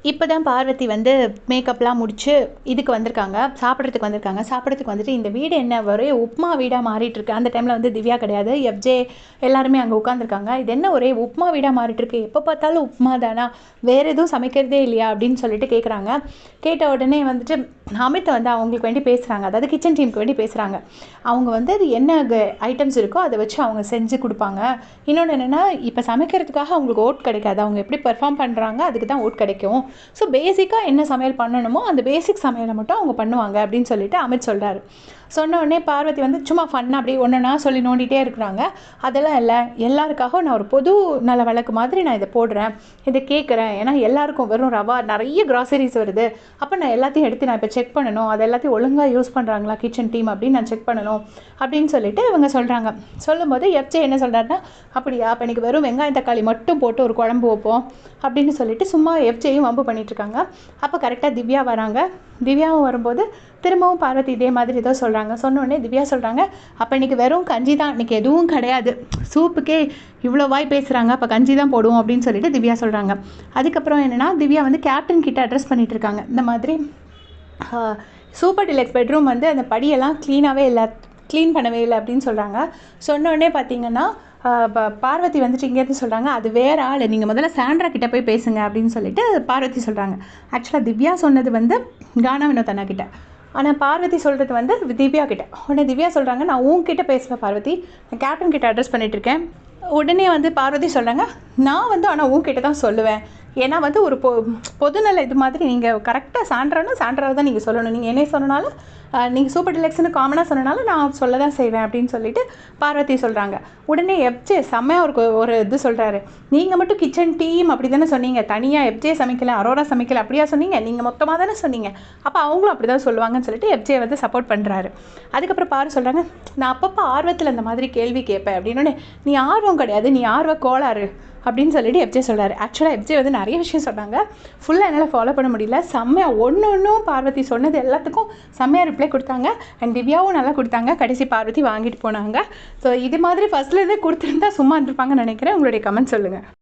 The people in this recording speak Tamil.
இப்போ தான் பார்வதி வந்து மேக்கப்லாம் முடிச்சு இதுக்கு வந்திருக்காங்க, சாப்பிட்றதுக்கு வந்துட்டு இந்த வீடு என்ன ஒரே உப்மா வீடாக மாறிட்டுருக்கு. அந்த டைமில் வந்து திவ்யா கிடையாது, எஃப்ஜே எல்லாருமே அங்கே உட்காந்துருக்காங்க. இது என்ன ஒரே உப்மா வீடாக மாறிட்டுருக்கு, எப்போ பார்த்தாலும் உப்மா தானா, வேறு எதுவும் சமைக்கிறதே இல்லையா அப்படின்னு சொல்லிட்டு கேட்குறாங்க. கேட்ட உடனே வந்துட்டு அமித் வந்து அவங்களுக்கு வேண்டி பேசுகிறாங்க, அதாவது கிச்சன் டீமுக்கு வேண்டி பேசுகிறாங்க. அவங்க வந்து அது என்ன ஐட்டம்ஸ் இருக்கோ அதை வச்சு அவங்க செஞ்சு கொடுப்பாங்க. இன்னொன்று என்னென்னா, இப்போ சமைக்கிறதுக்காக அவங்களுக்கு ஓட் கிடைக்காது, அவங்க எப்படி பெர்ஃபார்ம் பண்ணுறாங்க அதுக்கு தான் ஓட் கிடைக்கும். ஸோ பேசிக்காக என்ன சமையல் பண்ணணுமோ அந்த பேசிக் சமையலை மட்டும் அவங்க பண்ணுவாங்க அப்படின்னு சொல்லிட்டு அமித் சொல்கிறாரு. சொன்ன உடனே பார்வதி வந்து சும்மா ஃபன்னாக அப்படியே ஒன்றுனா சொல்லி நோண்டிகிட்டே இருக்கிறாங்க. அதெல்லாம் இல்லை, எல்லாருக்காகவும் நான் ஒரு பொது நல வழக்கு மாதிரி நான் இதை போடுறேன், இதை கேட்குறேன். ஏன்னா எல்லாருக்கும் வெறும் ரவா நிறைய கிராசரிஸ் வருது, அப்போ நான் எல்லாத்தையும் எடுத்து நான் இப்போ செக் பண்ணணும், அது எல்லாத்தையும் ஒழுங்காக யூஸ் பண்ணுறாங்களா கிச்சன் டீம் அப்படின்னு நான் செக் பண்ணணும் அப்படின்னு சொல்லிட்டு இவங்க சொல்கிறாங்க. சொல்லும்போது எஃப்ஜே என்ன சொல்கிறாருன்னா, அப்படியா அப்போ எனக்கு வெறும் வெங்காயம் தக்காளி மட்டும் போட்டு ஒரு குழம்பு வைப்போம் அப்படின்னு சொல்லிட்டு சும்மா எஃப்ஜேயும் வம்பு பண்ணிகிட்ருக்காங்க. அப்போ கரெக்டாக திவ்யா வராங்க. திவ்யாவும் வரும்போது திரும்பவும் பார்வதி இதே மாதிரி ஏதோ சொல்கிறாங்க. சொன்னோடனே திவ்யா சொல்கிறாங்க, அப்போ இன்றைக்கி வெறும் கஞ்சி தான், இன்றைக்கி எதுவும் கிடையாது, சூப்புக்கே இவ்வளோ வாய் பேசுகிறாங்க, அப்போ கஞ்சி தான் போடுவோம் அப்படின்னு சொல்லிட்டு திவ்யா சொல்கிறாங்க. அதுக்கப்புறம் என்னென்னா, திவ்யா வந்து கேப்டன் கிட்ட அட்ரஸ் பண்ணிகிட்ருக்காங்க. இந்த மாதிரி சூப்பர் டிலக்ஸ் பெட்ரூம் வந்து அந்த படியெல்லாம் க்ளீன் பண்ணவே இல்லை அப்படின்னு சொல்கிறாங்க. சொன்னோடனே பார்த்தீங்கன்னா பார்வதி வந்துட்டு இங்கேருந்து சொல்கிறாங்க, அது வேற ஆள், நீங்கள் முதல்ல சாண்ட்ரா கிட்டே போய் பேசுங்க அப்படின்னு சொல்லிட்டு பார்வதி சொல்கிறாங்க. ஆக்சுவலாக திவ்யா சொன்னது வந்து கானா வினோத் அண்ணா கிட்ட, ஆனால் பார்வதி சொல்கிறது வந்து திவ்யா கிட்ட. உடனே திவ்யா சொல்கிறாங்க, நான் உங்ககிட்ட பேசல பார்வதி, நான் கேப்டன் கிட்ட அட்ரஸ் பண்ணிகிட்ருக்கேன். உடனே வந்து பார்வதி சொல்கிறாங்க, நான் வந்து ஆனால் உங்ககிட்ட தான் சொல்லுவேன், ஏன்னா வந்து ஒரு பொதுநல இது மாதிரி நீங்கள் கரெக்டாக சாண்ட்ராவை தான் நீங்கள் சொல்லணும், நீங்கள் என்ன சொன்னாலும் நீங்கள் சூப்பர் டிலக்ஸ்னு காமனாக சொன்னனால நான் சொல்ல தான் செய்வேன் அப்படின்னு சொல்லிட்டு பார்வதி சொல்கிறாங்க. உடனே எஃப்ஜே செம்மையாக ஒரு இது சொல்கிறாரு, நீங்கள் மட்டும் கிச்சன் டீம் அப்படி தானே சொன்னீங்க, தனியாக எஃப்ஜே சமைக்கல அரோரா சமைக்கல அப்படியா சொன்னீங்க, நீங்கள் மொத்தமாக தானே சொன்னீங்க, அப்போ அவங்களும் அப்படி தான் சொல்லுவாங்கன்னு சொல்லிட்டு எஃப்ஜே வந்து சப்போர்ட் பண்ணுறாரு. அதுக்கப்புறம் பாரு சொல்கிறாங்க, நான் அப்பப்போ ஆர்வத்தில் இந்த மாதிரி கேள்வி கேட்பேன் அப்படின்னு. நீ ஆர்வம் கிடையாது, நீ ஆர்வ கோளாறு அப்படின்னு சொல்லிட்டு எஃப்ஜே சொல்கிறாரு. ஆக்சுவலாக எஃப்ஜே வந்து நிறைய விஷயம் சொன்னாங்க, ஃபுல்லாக என்னால் ஃபாலோ பண்ண முடியல. செம்மையாக ஒன்றும் பார்வதி சொன்னது எல்லாத்துக்கும் செம்மையாக ரிப்ளை கொடுத்தாங்க. அண்ட் திவ்யாவும் நல்லா கொடுத்தாங்க. கடைசி பார்வதி வாங்கிட்டு போனாங்க. ஸோ இது மாதிரி ஃபஸ்ட்லேருந்தே கொடுத்துருந்தா சும்மா இருந்திருப்பாங்கன்னு நினைக்கிறேன். உங்களுடைய கமெண்ட் சொல்லுங்கள்.